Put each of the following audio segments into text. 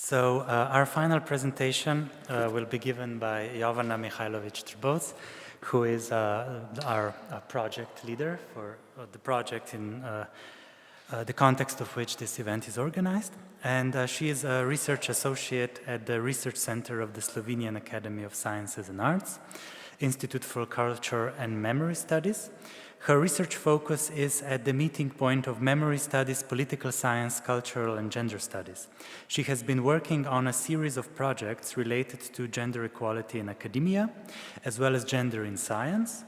So our final presentation will be given by Jovana Trbovc, who is our project leader for the project in the context of which this event is organized. And she is a research associate at the Research Center of the Slovenian Academy of Sciences and Arts, Institute for Culture and Memory Studies. Her research focus is at the meeting point of memory studies, political science, cultural and gender studies. She has been working on a series of projects related to gender equality in academia, as well as gender in science.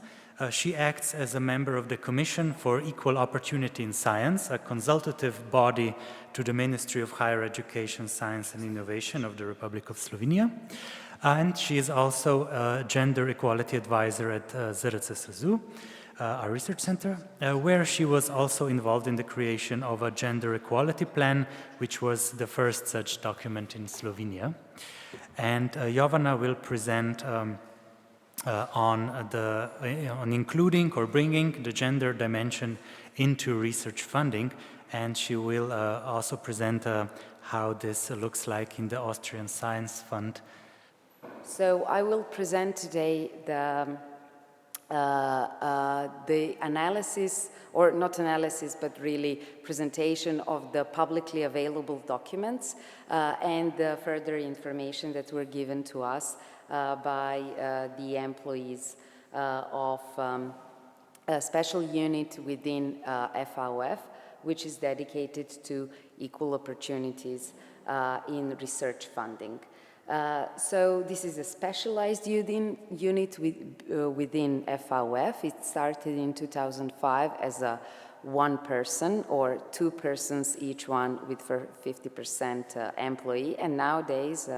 She acts as a member of the Commission for Equal Opportunity in Science, a consultative body to the Ministry of Higher Education, Science and Innovation of the Republic of Slovenia. And she is also a gender equality advisor at SAZU, our research center, where she was also involved in the creation of a gender equality plan, which was the first such document in Slovenia. And Jovana will present on including or bringing the gender dimension into research funding, and she will also present how this looks like in the Austrian Science Fund. So I will present today the analysis, or not analysis, but really presentation of the publicly available documents and the further information that were given to us by the employees of a special unit within FWF, which is dedicated to equal opportunities in research funding. So this is a specialized unit within FWF. It started in 2005 as a one person or two persons, each one with 50% employee. And nowadays,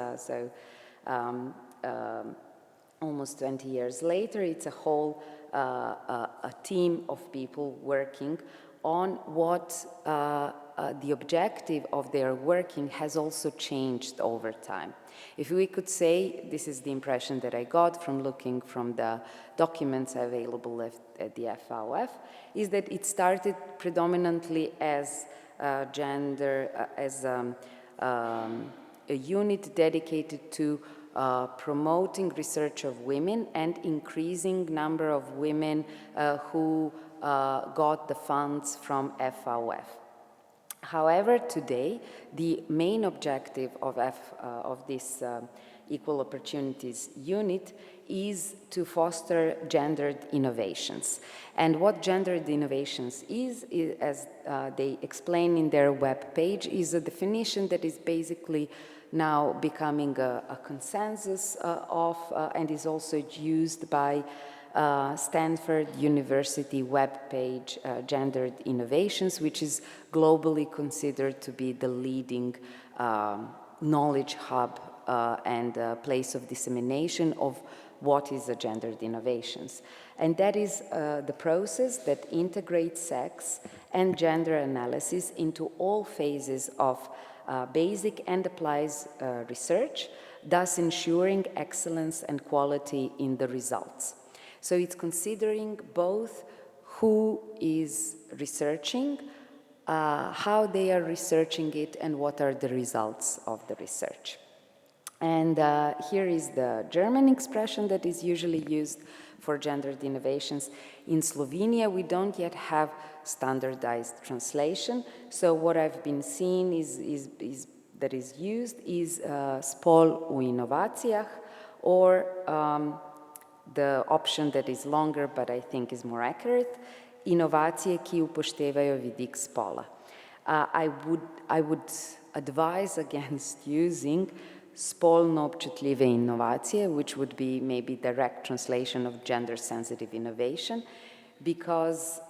almost 20 years later, it's a whole a team of people working on what the objective of their working has also changed over time. If we could say, this is the impression that I got from looking from the documents available at the FWF, is that it started predominantly as a unit dedicated to promoting research of women and increasing number of women who got the funds from FWF. However, today, the main objective of this Equal Opportunities Unit is to foster gendered innovations. And what gendered innovations is as they explain in their webpage, is a definition that is basically now becoming a consensus and is also used by Stanford University webpage, Gendered Innovations, which is globally considered to be the leading knowledge hub and place of dissemination of what is a gendered innovations. And that is the process that integrates sex and gender analysis into all phases of basic and applies research, thus ensuring excellence and quality in the results. So it's considering both who is researching, how they are researching it, and what are the results of the research. And here is the German expression that is usually used for gendered innovations. In Slovenia, we don't yet have standardized translation. So what I've been seeing that is used is spol u inovacijah, or the option that is longer, but I think is more accurate, inovacije ki upoštevajo vidik spola. I would advise against using spolno občutljive inovacije, which would be maybe direct translation of gender-sensitive innovation, because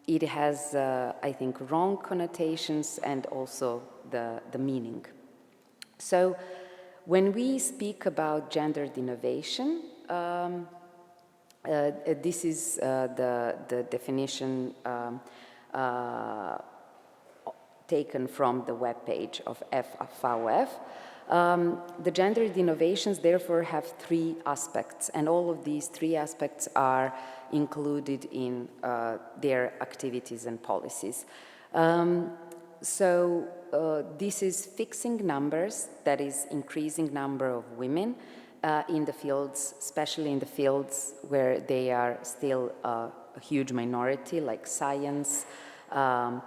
it has, I think, wrong connotations and also the meaning. So when we speak about gendered innovation, this is the definition taken from the webpage of FWF. The gendered innovations therefore have three aspects, and all of these three aspects are included in their activities and policies. So this is fixing numbers, that is increasing number of women in the fields, especially in the fields where they are still a huge minority, like science,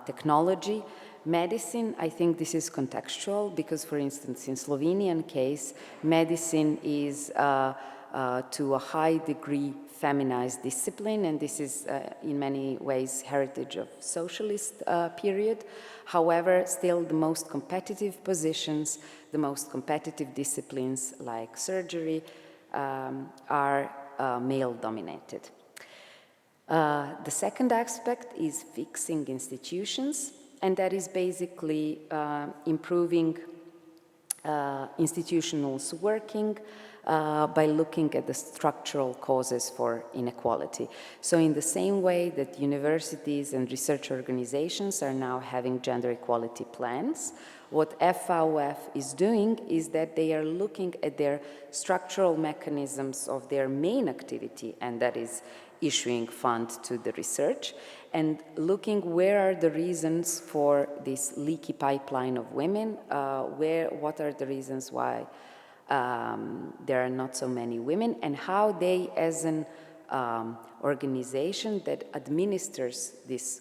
technology. Medicine, I think this is contextual because, for instance, in Slovenian case, medicine is to a high degree feminized discipline, and this is in many ways heritage of socialist period. However, still the most competitive positions, the most competitive disciplines like surgery are male dominated. The second aspect is fixing institutions, and that is basically improving institutions working by looking at the structural causes for inequality. So in the same way that universities and research organizations are now having gender equality plans, what FWF is doing is that they are looking at their structural mechanisms of their main activity, and that is issuing funds to the research, and looking where are the reasons for this leaky pipeline of women, what are the reasons why there are not so many women, and how they, as an organization that administers this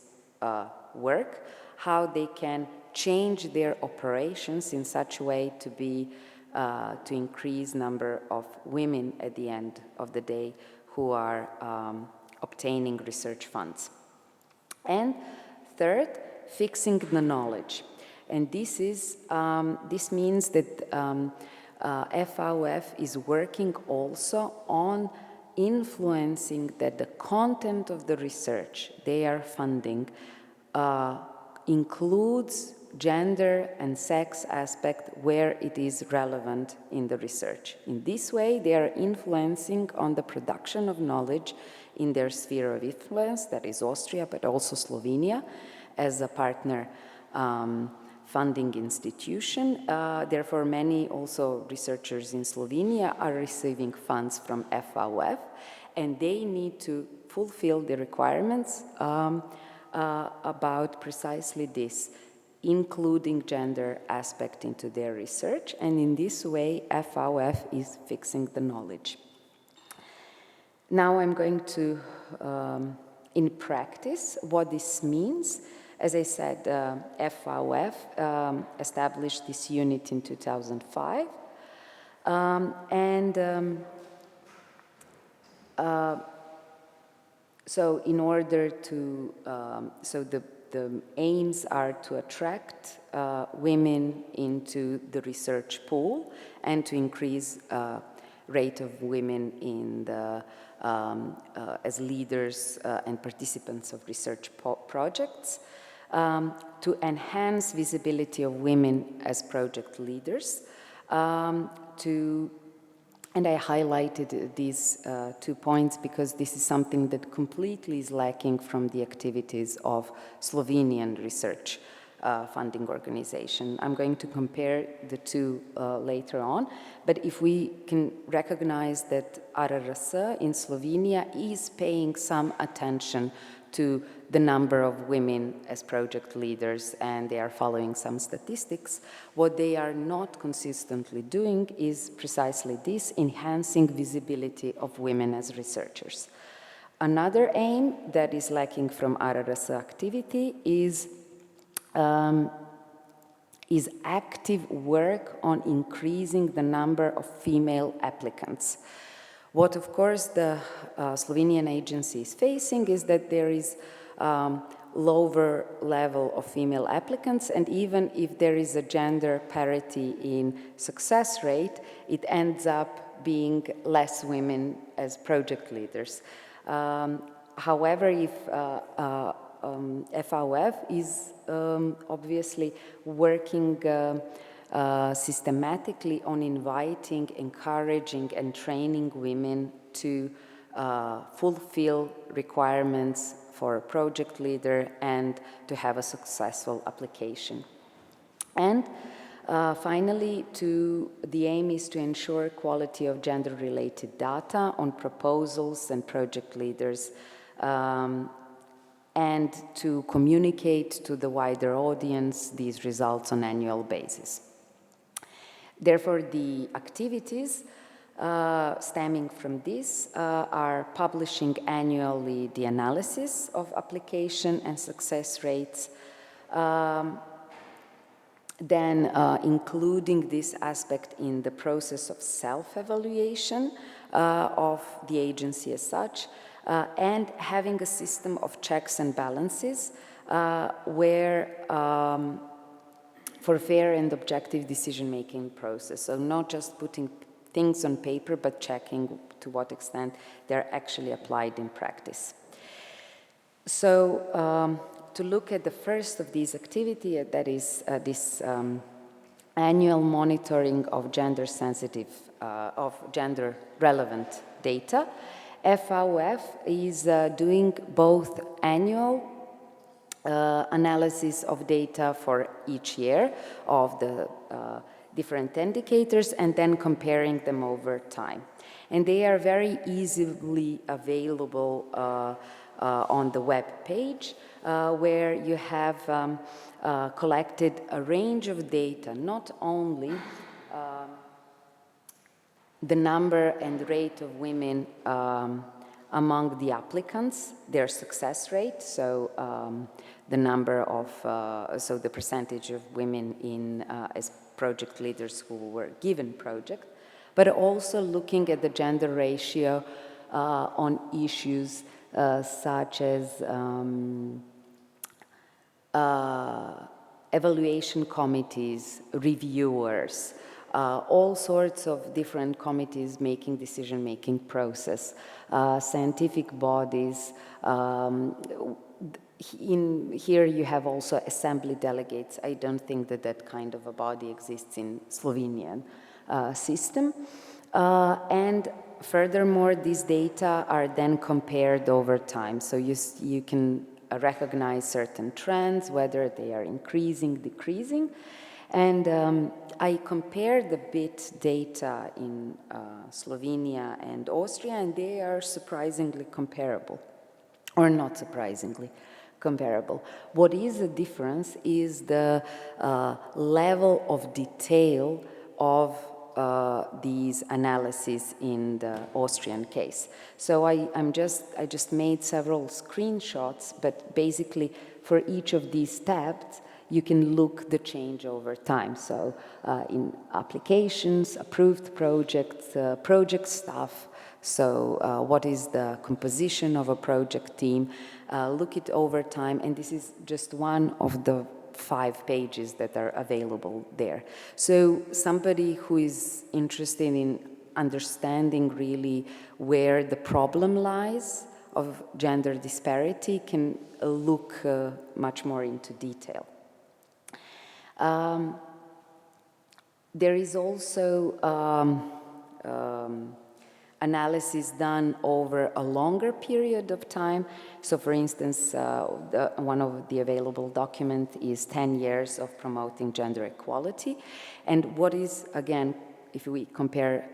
work, how they can change their operations in such a way to be to increase number of women at the end of the day who are obtaining research funds. And third, fixing the knowledge. And this means that FWF is working also on influencing that the content of the research they are funding includes gender and sex aspect where it is relevant in the research. In this way, they are influencing on the production of knowledge in their sphere of influence, that is Austria, but also Slovenia as a partner funding institution. Therefore, many also researchers in Slovenia are receiving funds from FWF, and they need to fulfill the requirements about precisely this, including gender aspect into their research, and in this way FWF is fixing the knowledge. Now I'm going to, in practice, what this means. As I said, FWF established this unit in 2005, so in order to, the aims are to attract women into the research pool and to increase rate of women in the, as leaders and participants of research projects, to enhance visibility of women as project leaders, and I highlighted these 2 points because this is something that completely is lacking from the activities of Slovenian research funding organization. I'm going to compare the two later on, but if we can recognize that RRS in Slovenia is paying some attention to the number of women as project leaders, and they are following some statistics. What they are not consistently doing is precisely this, enhancing visibility of women as researchers. Another aim that is lacking from RRS activity is active work on increasing the number of female applicants. What, of course, the Slovenian agency is facing is that there is lower level of female applicants, and even if there is a gender parity in success rate, it ends up being less women as project leaders. However, if FWF is obviously working systematically on inviting, encouraging, and training women to fulfill requirements for a project leader and to have a successful application. And finally, the aim is to ensure quality of gender-related data on proposals and project leaders, and to communicate to the wider audience these results on an annual basis. Therefore, the activities stemming from this are publishing annually the analysis of application and success rates, then including this aspect in the process of self-evaluation of the agency as such, and having a system of checks and balances where for fair and objective decision-making process. So not just putting things on paper, but checking to what extent they're actually applied in practice. So to look at the first of these activities, that is this annual monitoring of gender-sensitive, of gender-relevant data, FWF is doing both annual analysis of data for each year of the different indicators and then comparing them over time. And they are very easily available on the web page where you have collected a range of data, not only the number and rate of women among the applicants, their success rate, so the number of, so the percentage of women in as project leaders who were given project, but also looking at the gender ratio on issues such as evaluation committees, reviewers, all sorts of different committees making decision-making process, scientific bodies. Here you have also assembly delegates. I don't think that that kind of a body exists in Slovenian system. And furthermore, these data are then compared over time. So you can recognize certain trends, whether they are increasing, decreasing. And I compared the bit data in Slovenia and Austria, and they are surprisingly comparable, or not surprisingly comparable. What is the difference is the level of detail of these analyses in the Austrian case. So I just made several screenshots, but basically for each of these steps, you can look the change over time. So in applications, approved projects, project staff, so what is the composition of a project team, look it over time, and this is just one of the 5 pages that are available there. So somebody who is interested in understanding really where the problem lies of gender disparity can look much more into detail. There is also analysis done over a longer period of time. So for instance, one of the available documents is 10 years of promoting gender equality. And what is, again, if we compare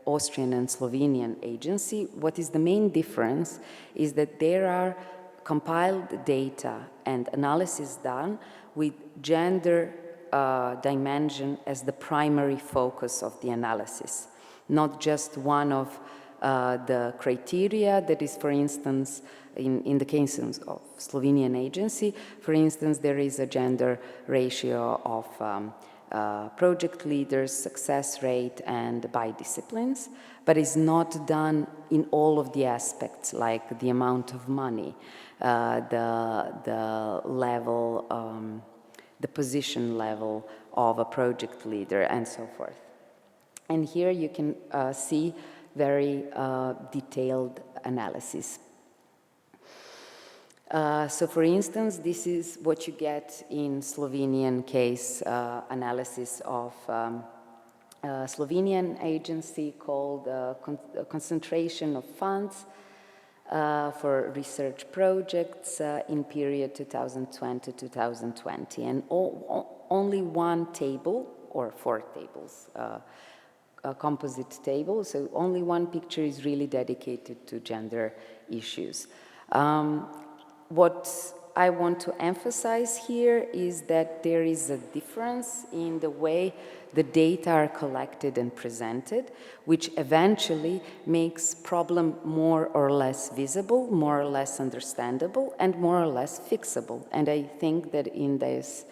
Austrian and Slovenian agency, what is the main difference is that there are compiled data and analysis done with gender dimension as the primary focus of the analysis, not just one of the criteria that is, for instance, in the case of Slovenian agency, for instance, there is a gender ratio of project leaders, success rate, and by disciplines, but is not done in all of the aspects, like the amount of money, the level, the position level of a project leader, and so forth. And here you can see very detailed analysis. So for instance, this is what you get in Slovenian case analysis of a Slovenian agency called concentration of funds for research projects in period 2010-2020. And only one table, or 4 tables, a composite table, so only one picture is really dedicated to gender issues. What I want to emphasize here is that there is a difference in the way the data are collected and presented, which eventually makes problem more or less visible, more or less understandable, and more or less fixable. And I think that in this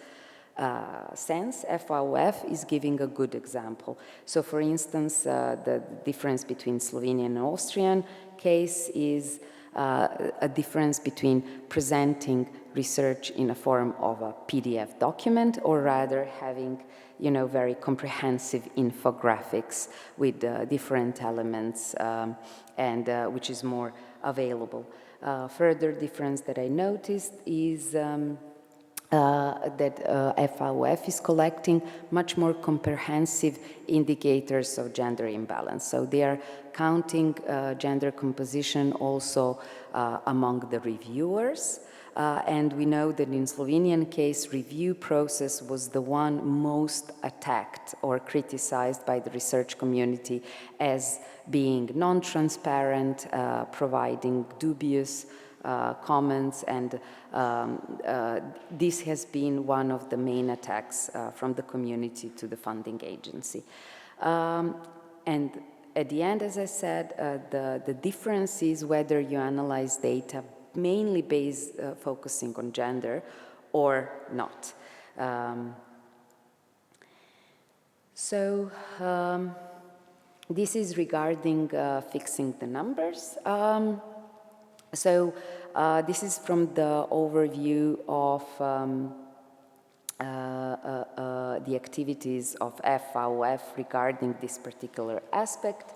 sense, FWF is giving a good example. So for instance, the difference between Slovenian and Austrian case is a difference between presenting research in a form of a PDF document or rather having very comprehensive infographics with different elements and which is more available. Further difference that I noticed is that FWF is collecting much more comprehensive indicators of gender imbalance. So they are counting gender composition also among the reviewers. And we know that in Slovenian case, review process was the one most attacked or criticized by the research community as being non-transparent, providing dubious comments, and this has been one of the main attacks from the community to the funding agency. And at the end, as I said, the difference is whether you analyze data mainly focusing on gender or not. This is regarding fixing the numbers. This is from the overview of the activities of FWF regarding this particular aspect.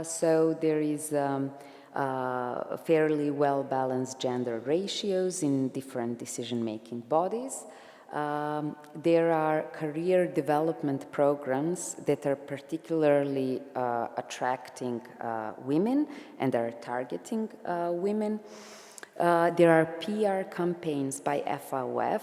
So there is fairly well-balanced gender ratios in different decision-making bodies. There are career development programs that are particularly attracting women and are targeting women. There are PR campaigns by FWF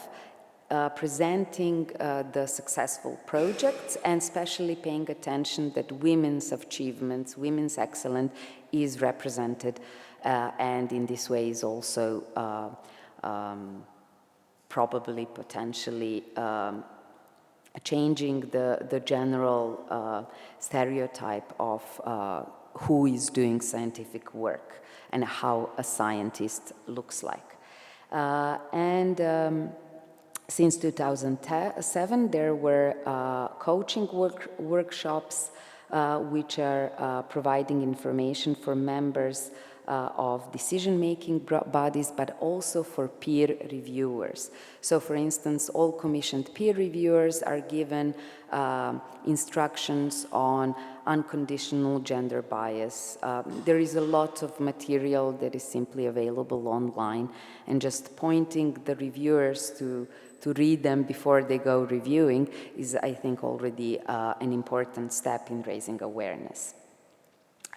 presenting the successful projects and especially paying attention that women's achievements, women's excellence is represented and in this way is also probably potentially changing the general stereotype of who is doing scientific work and how a scientist looks like. Since 2007, there were coaching workshops which are providing information for members of decision-making bodies, but also for peer reviewers. So, for instance, all commissioned peer reviewers are given instructions on unconditional gender bias. There is a lot of material that is simply available online, and just pointing the reviewers to read them before they go reviewing is, I think, already an important step in raising awareness.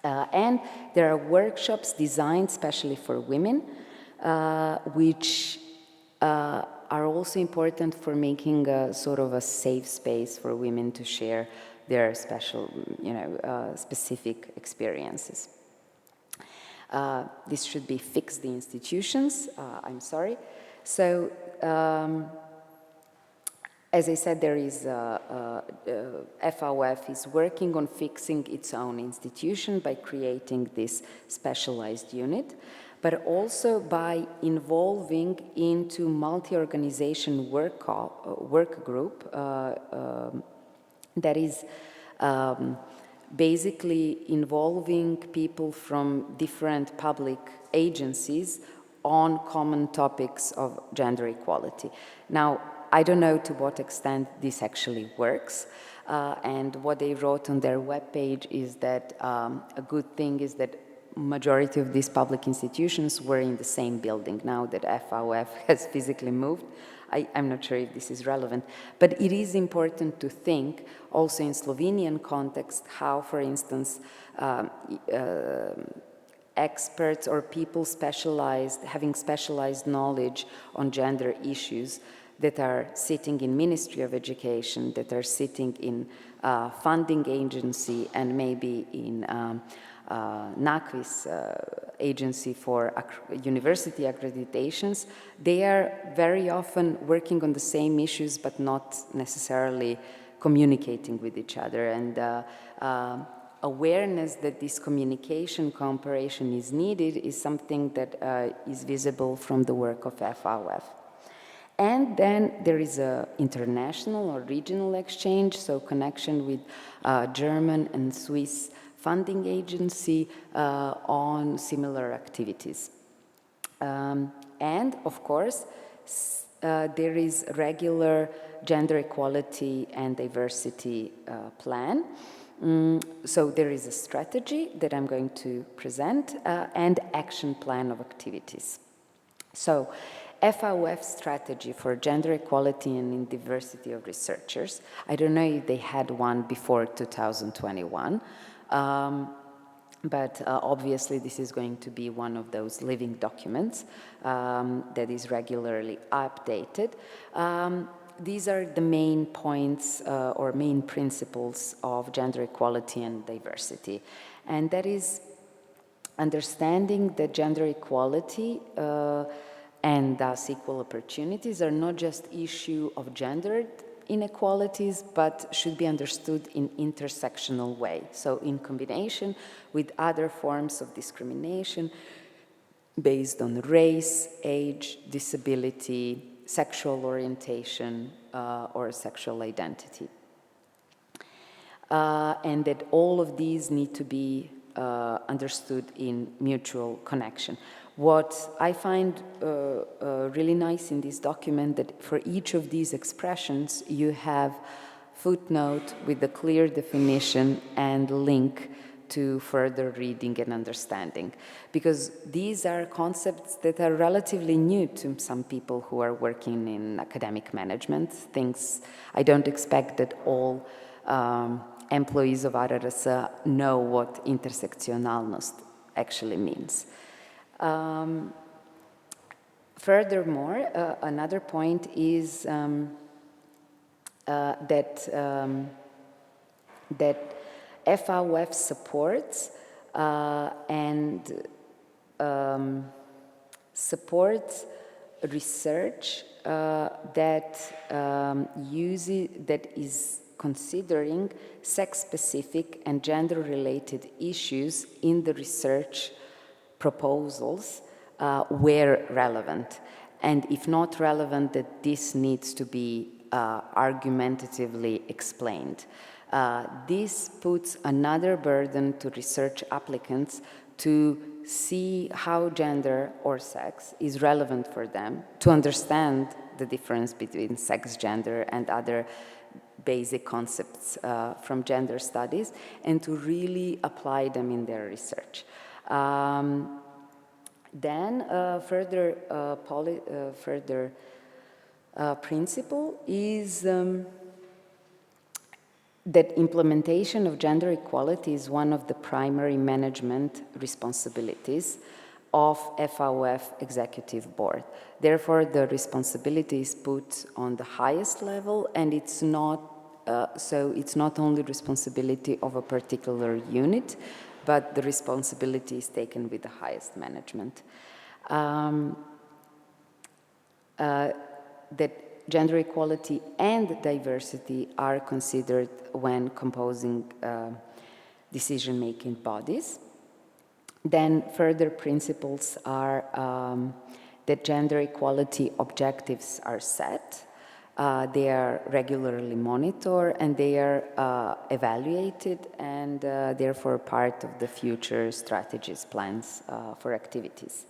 And there are workshops designed specially for women, which are also important for making a sort of a safe space for women to share their special, specific experiences. This should be fixed the institutions, I'm sorry. So, as I said, there is FWF is working on fixing its own institution by creating this specialized unit, but also by involving into multi-organization work group that is basically involving people from different public agencies on common topics of gender equality. Now, I don't know to what extent this actually works, and what they wrote on their webpage is that a good thing is that majority of these public institutions were in the same building. Now that FWF has physically moved, I'm not sure if this is relevant, but it is important to think also in Slovenian context how, for instance, experts or people having specialized knowledge on gender issues that are sitting in Ministry of Education, that are sitting in funding agency and maybe in NACVIS agency for university accreditations, they are very often working on the same issues but not necessarily communicating with each other. And awareness that this communication, cooperation is needed is something that is visible from the work of FWF. And then there is an international or regional exchange, so connection with German and Swiss funding agency on similar activities. And of course, there is regular gender equality and diversity plan. So there is a strategy that I'm going to present and action plan of activities. So FWF strategy for gender equality and in diversity of researchers. I don't know if they had one before 2021, but obviously this is going to be one of those living documents that is regularly updated. These are the main points or main principles of gender equality and diversity. And that is understanding that gender equality and thus equal opportunities are not just issue of gendered inequalities, but should be understood in intersectional way. So in combination with other forms of discrimination based on race, age, disability, sexual orientation, or sexual identity. And that all of these need to be understood in mutual connection. What I find really nice in this document that for each of these expressions you have footnote with a clear definition and link to further reading and understanding, because these are concepts that are relatively new to some people who are working in academic management. Things I don't expect that all employees of RRS know what intersectionalnost actually means. Furthermore, another point is that FWF supports supports research that is considering sex-specific and gender-related issues in the research proposals where relevant, and if not relevant, that this needs to be argumentatively explained. This puts another burden to research applicants to see how gender or sex is relevant for them, to understand the difference between sex, gender, and other basic concepts from gender studies, and to really apply them in their research. Then further principle is that implementation of gender equality is one of the primary management responsibilities of FWF Executive Board. Therefore, the responsibility is put on the highest level, and it's not so it's not only responsibility of a particular unit, but the responsibility is taken with the highest management. That gender equality and diversity are considered when composing decision-making bodies. Then further principles are that gender equality objectives are set, they are regularly monitored, and they are evaluated, and therefore part of the future strategies plans for activities.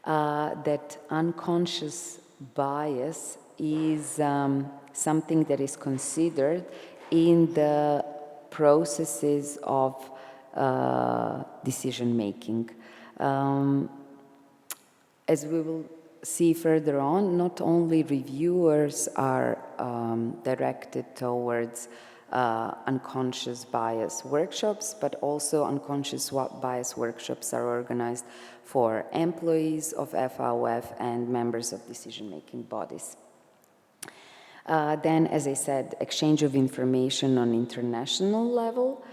That unconscious bias is something that is considered in the processes of decision-making. As we will see further on, not only reviewers are directed towards unconscious bias workshops, but also unconscious bias workshops are organized for employees of FWF and members of decision-making bodies. Then, as I said, exchange of information on international level.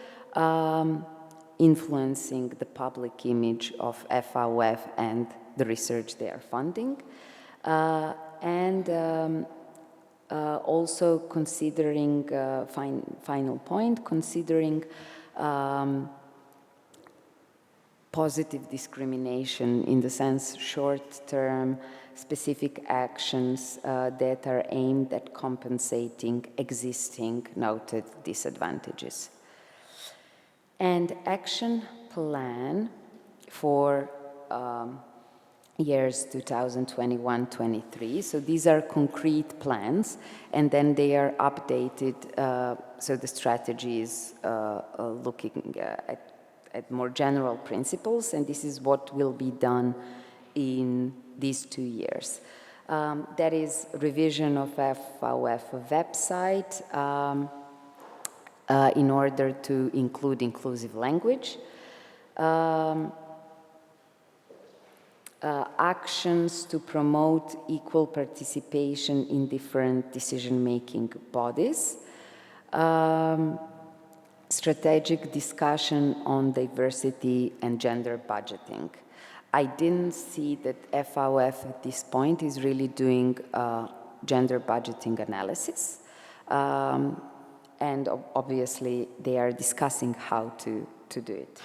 influencing the public image of FWF and the research they are funding. Also considering, final point, considering positive discrimination, in the sense short-term specific actions that are aimed at compensating existing noted disadvantages. And action plan for years 2021-23. So these are concrete plans, and then they are updated. So the strategy is looking at more general principles, and this is what will be done in these 2 years. That is revision of FWF website in order to include inclusive language. Actions to promote equal participation in different decision-making bodies. Strategic discussion on diversity and gender budgeting. I didn't see that FWF at this point is really doing gender budgeting analysis. And obviously, they are discussing how to do it.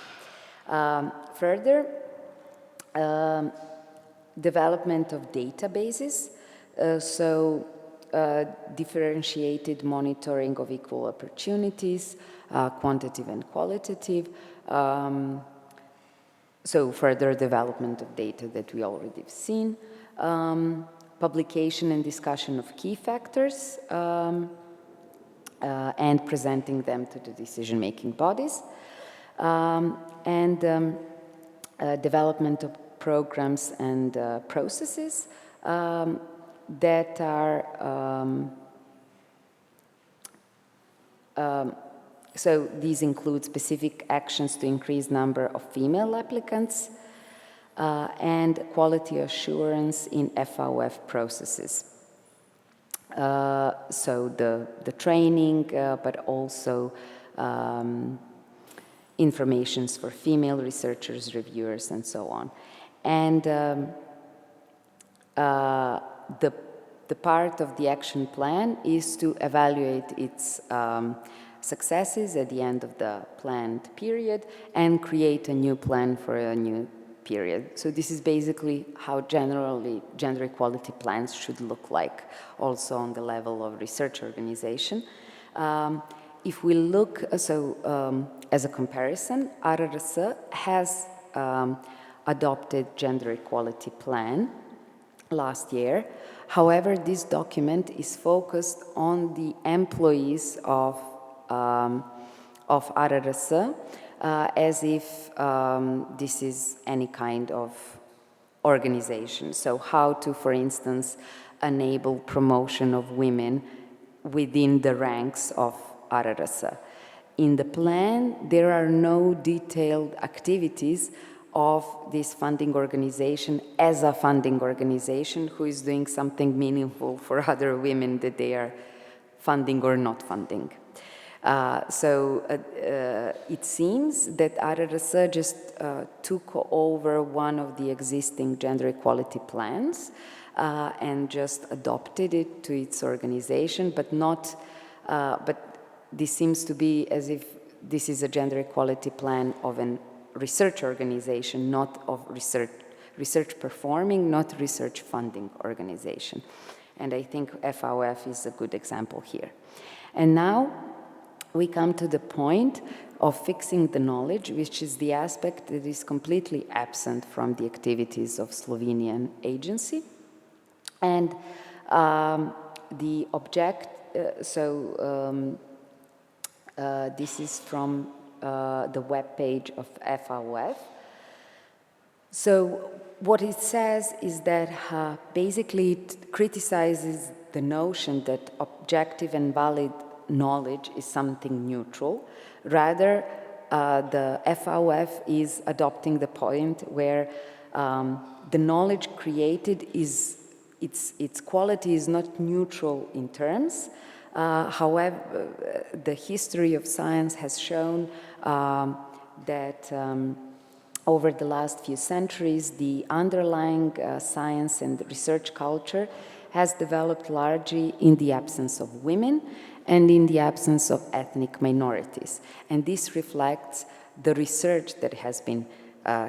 Further, development of databases. Differentiated monitoring of equal opportunities, quantitative and qualitative. So further development of data that we already have seen. Publication and discussion of key factors, and presenting them to the decision-making bodies. Development of programs and processes that are so these include specific actions to increase number of female applicants and quality assurance in FWF processes. So the training, but also informations for female researchers, reviewers, and so on. And the part of the action plan is to evaluate its successes at the end of the planned period and create a new plan for a new period. So this is basically how generally gender equality plans should look like, also on the level of research organization. If we look, as a comparison, RRS has adopted gender equality plan last year. However, this document is focused on the employees of RRS, as if this is any kind of organization. So how to, for instance, enable promotion of women within the ranks of RRS. In the plan, there are no detailed activities of this funding organization as a funding organization who is doing something meaningful for other women that they are funding or not funding. It seems that RRS just took over one of the existing gender equality plans and just adopted it to its organization, but this seems to be as if this is a gender equality plan of an research organization, not of research performing, not research funding organization. And I think FWF is a good example here. And now we come to the point of fixing the knowledge, which is the aspect that is completely absent from the activities of Slovenian agency. And the object, this is from the webpage of FWF. So what it says is that basically it criticizes the notion that objective and valid knowledge is something neutral. Rather, the FWF is adopting the point where the knowledge created is, its quality is not neutral in terms. However, the history of science has shown that over the last few centuries, the underlying science and research culture has developed largely in the absence of women and in the absence of ethnic minorities. And this reflects the research that has been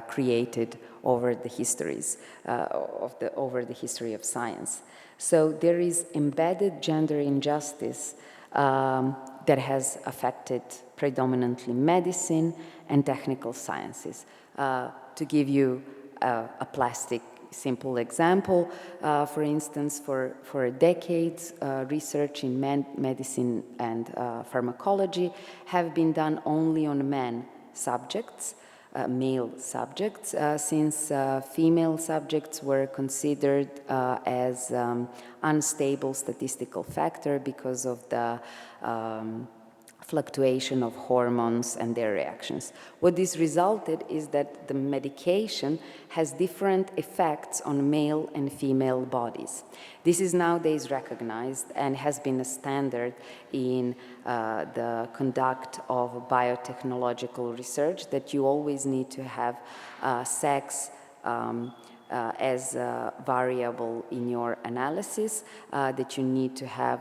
created over the histories over the history of science. So there is embedded gender injustice that has affected predominantly medicine and technical sciences. To give you a plastic simple example, for instance, for decades, research in medicine and pharmacology have been done only on men subjects, male subjects, since female subjects were considered as unstable statistical factor because of the fluctuation of hormones and their reactions. What this resulted is that the medication has different effects on male and female bodies. This is nowadays recognized and has been a standard in the conduct of biotechnological research, that you always need to have sex as a variable in your analysis, that you need to have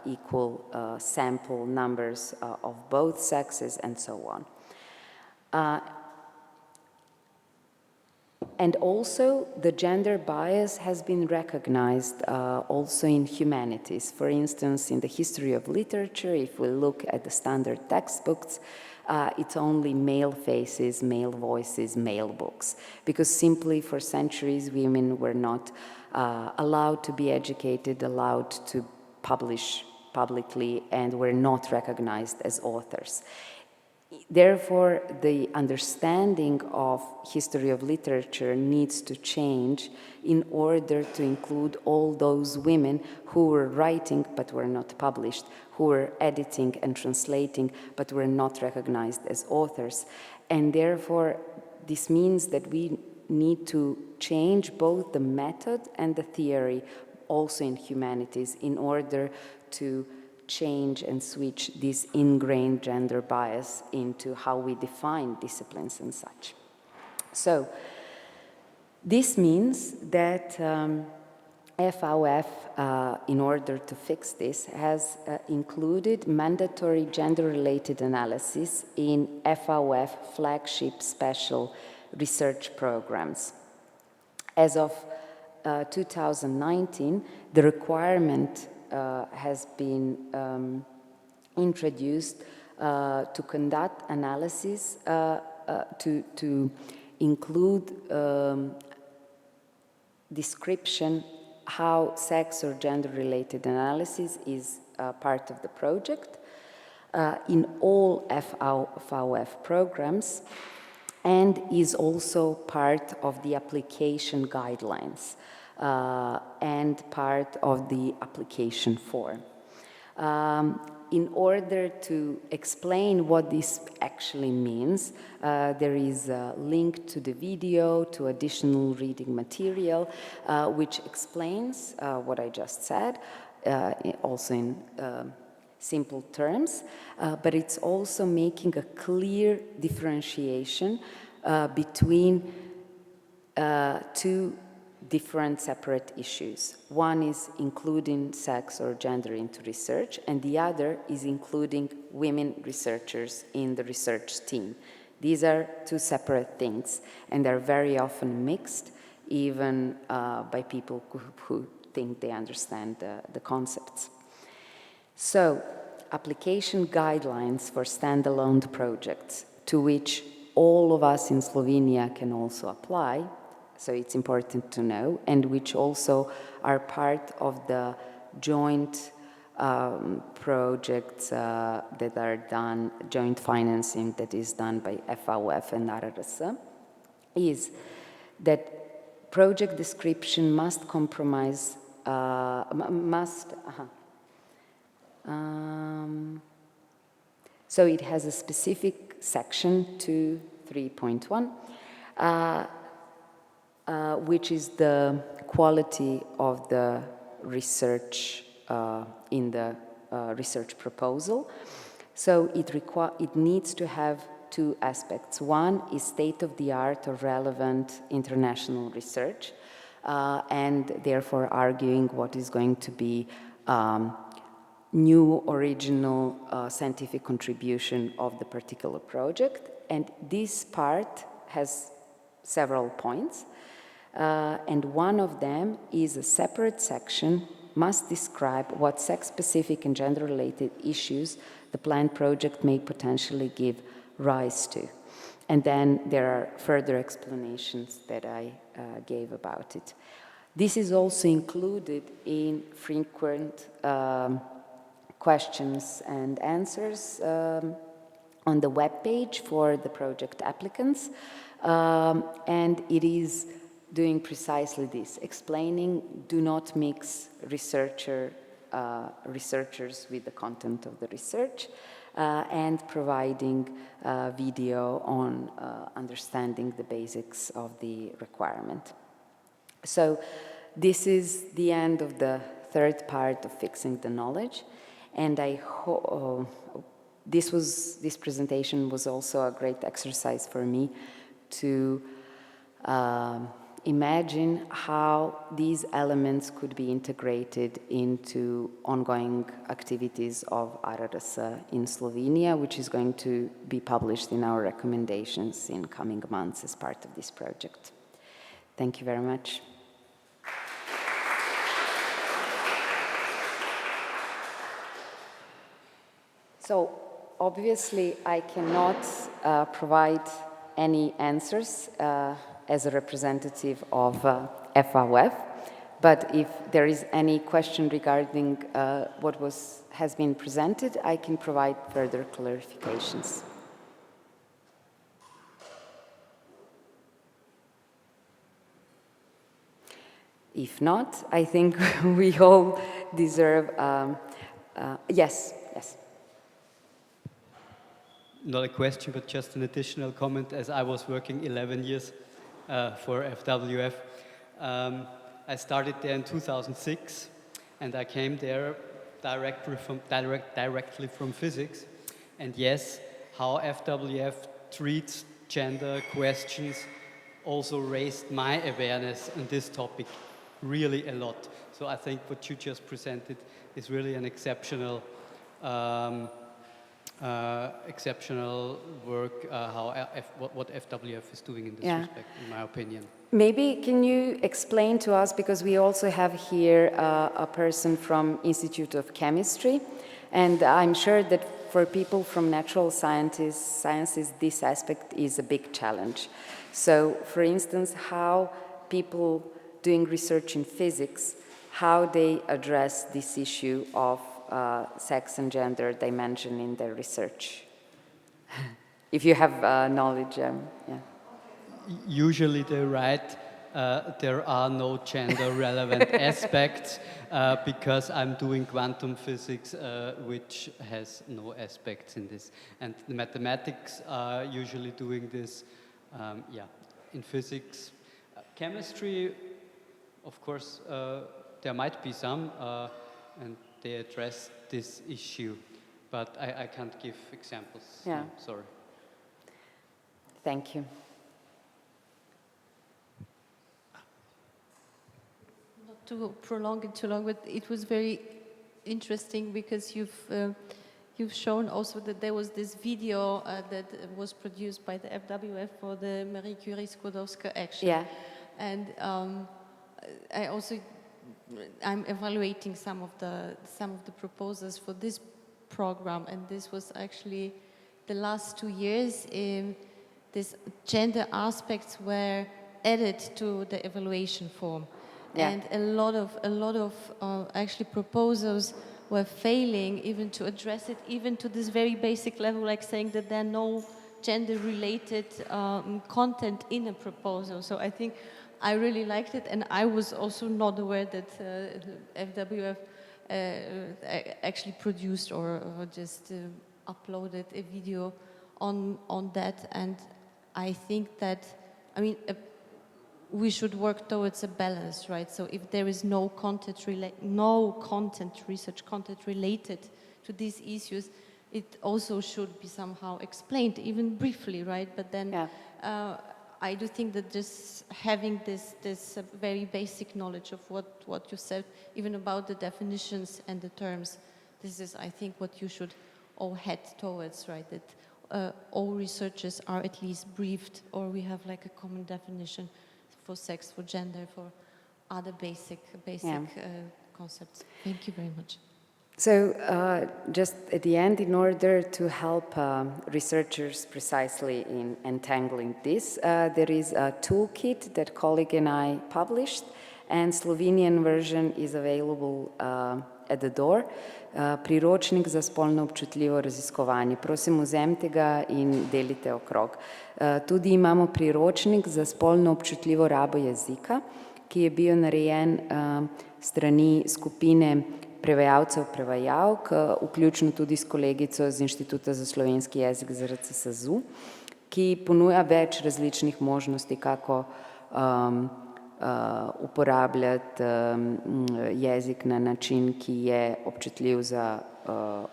equal sample numbers of both sexes, and so on. And also, the gender bias has been recognized also in humanities. For instance, in the history of literature, if we look at the standard textbooks, it's only male faces, male voices, male books. Because simply for centuries, women were not allowed to be educated, allowed to publish publicly, and were not recognized as authors. Therefore, the understanding of history of literature needs to change in order to include all those women who were writing but were not published, who were editing and translating but were not recognized as authors. And therefore, this means that we need to change both the method and the theory also in humanities in order to change and switch this ingrained gender bias into how we define disciplines and such. So this means that FWF, in order to fix this, has included mandatory gender-related analysis in FWF flagship special research programs. As of 2019, the requirement has been introduced to conduct analysis, to include description how sex or gender-related analysis is part of the project in all FWF programs, and is also part of the application guidelines and part of the application form. In order to explain what this actually means, there is a link to the video, to additional reading material, which explains what I just said, also in simple terms, but it's also making a clear differentiation between two different separate issues. One is including sex or gender into research, and the other is including women researchers in the research team. These are two separate things, and they're very often mixed, even by people who think they understand the concepts. So, application guidelines for standalone projects, to which all of us in Slovenia can also apply, so it's important to know, and which also are part of the joint projects that are done, joint financing that is done by FWF and RRS, is that project description must comprise, so it has a specific section 2.3.1, which is the quality of the research in the research proposal. So it needs to have two aspects. One is state-of-the-art or relevant international research, and therefore arguing what is going to be new, original scientific contribution of the particular project. And this part has several points, and one of them is a separate section must describe what sex-specific and gender-related issues the planned project may potentially give rise to. And then there are further explanations that I gave about it. This is also included in frequent questions and answers on the web page for the project applicants. And it is doing precisely this, explaining do not mix researchers with the content of the research, and providing video on understanding the basics of the requirement. So this is the end of the third part of fixing the knowledge, and I hope this presentation was also a great exercise for me to imagine how these elements could be integrated into ongoing activities of RRS in Slovenia, which is going to be published in our recommendations in coming months as part of this project. Thank you very much. So, obviously, I cannot provide any answers as a representative of FWF, but if there is any question regarding what has been presented, I can provide further clarifications. If not, I think we all deserve, yes. Not a question, but just an additional comment. As I was working 11 years for FWF, I started there in 2006, and I came there directly from physics. And yes, how FWF treats gender questions also raised my awareness on this topic really a lot. So I think what you just presented is really an exceptional work, what FWF is doing in this respect, in my opinion. Maybe can you explain to us, because we also have here a person from Institute of Chemistry, and I'm sure that for people from natural sciences, this aspect is a big challenge. So, for instance, how people doing research in physics, how they address this issue of sex and gender dimension in their research. If you have knowledge, yeah. Usually they write, there are no gender-relevant aspects because I'm doing quantum physics, which has no aspects in this. And the mathematics are usually doing this, in physics. Chemistry, of course, there might be some, and they address this issue, but I can't give examples. Yeah. No, sorry. Thank you. Not to prolong it too long, but it was very interesting because you've shown also that there was this video that was produced by the FWF for the Marie Curie Skłodowska action. Yeah. And I'm evaluating some of the proposals for this program, and this was actually the last 2 years. These gender aspects were added to the evaluation form, and a lot of actually proposals were failing even to address it, even to this very basic level, like saying that there are no gender-related content in a proposal. So I think I really liked it, and I was also not aware that FWF actually produced or just uploaded a video on that. And I think that, I mean, we should work towards a balance, right? So if there is no research content related to these issues, it also should be somehow explained, even briefly, right? But then I do think that just having this very basic knowledge of what you said, even about the definitions and the terms, this is, I think, what you should all head towards, right? That all researchers are at least briefed, or we have like a common definition for sex, for gender, for other basic concepts. Thank you very much. So just at the end, in order to help researchers precisely in untangling this, there is a toolkit that colleague and I published, and Slovenian version is available at the door. Priročnik za spolno občutljivo raziskovanje. Prosim, vzemite ga in delite okrog. Tudi imamo priročnik za spolno občutljivo rabo jezika, ki je bil narejen strani skupine prevajalcev, prevajalk, vključno tudi s kolegico z Inštituta za slovenski jezik ZRC SAZU, ki ponuja več različnih možnosti, kako uporabljati jezik na način, ki je občutljiv za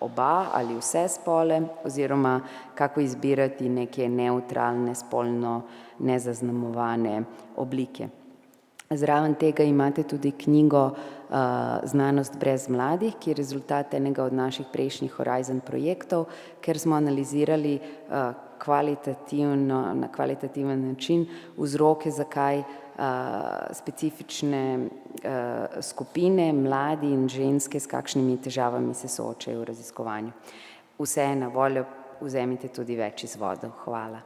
oba ali vse spole, oziroma kako izbirati neke neutralne, spolno nezaznamovane oblike. Zraven tega imate tudi knjigo Znanost brez mladih, ki je rezultat enega od naših prejšnjih Horizon projektov, ker smo analizirali na kvalitativen način vzroke, zakaj specifične skupine, mladi in ženske, s kakšnimi težavami se soočajo v raziskovanju. Vse je na voljo, vzemite tudi več izvodov. Hvala.